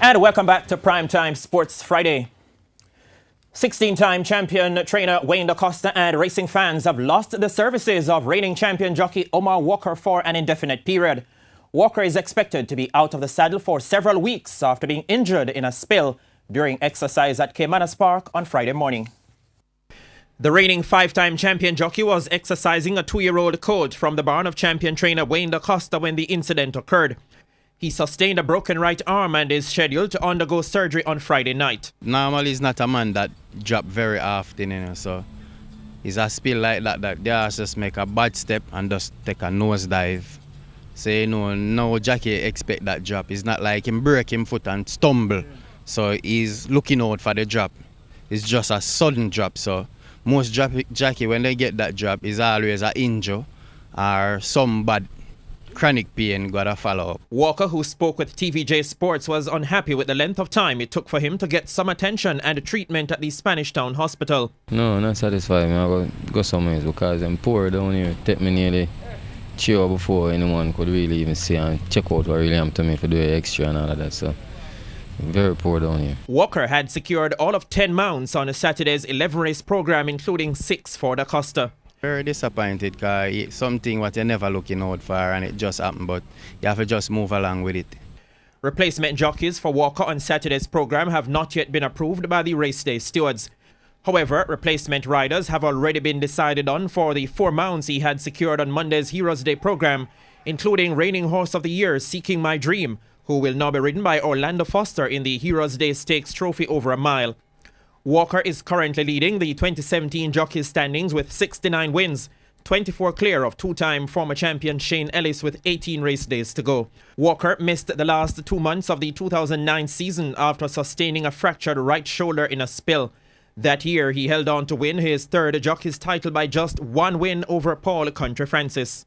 And welcome back to Primetime Sports Friday. 16-time champion trainer Wayne Da Costa and racing fans have lost the services of reigning champion jockey Omar Walker for an indefinite period. Walker is expected to be out of the saddle for several weeks after being injured in a spill during exercise at Caymanas Park on Friday morning. The reigning five-time champion jockey was exercising a 2-year-old colt from the barn of champion trainer Wayne Da Costa when the incident occurred. He sustained a broken right arm and is scheduled to undergo surgery on Friday night. Normally, he's not a man that drop very often, so it's a spill like that they just make a bad step and just take a nosedive. So, no jockey expect that drop. It's not like him break him foot and stumble. So he's looking out for the drop. It's just a sudden drop. So most jockey, when they get that drop, is always an injury or some bad chronic pain gotta follow up. Walker, who spoke with TVJ Sports, was unhappy with the length of time it took for him to get some attention and treatment at the Spanish Town Hospital. No, not satisfied. I go somewhere because I'm poor down here. Take me nearly 3 hours before anyone could really even see and check out what really happened to me for doing extra and all of that. So very poor down here. Walker had secured all of 10 mounts on Saturday's 11-race program, including 6 for Da Costa. Very disappointed because it's something what you're never looking out for and it just happened, but you have to just move along with it. Replacement jockeys for Walker on Saturday's program have not yet been approved by the race day stewards. However, replacement riders have already been decided on for the 4 mounts he had secured on Monday's Heroes Day program, including reigning horse of the year Seeking My Dream, who will now be ridden by Orlando Foster in the Heroes Day Stakes Trophy over a mile. Walker is currently leading the 2017 jockeys standings with 69 wins, 24 clear of 2-time former champion Shane Ellis with 18 race days to go. Walker missed the last 2 months of the 2009 season after sustaining a fractured right shoulder in a spill. That year, he held on to win his 3rd jockey's title by just 1 win over Paul Country Francis.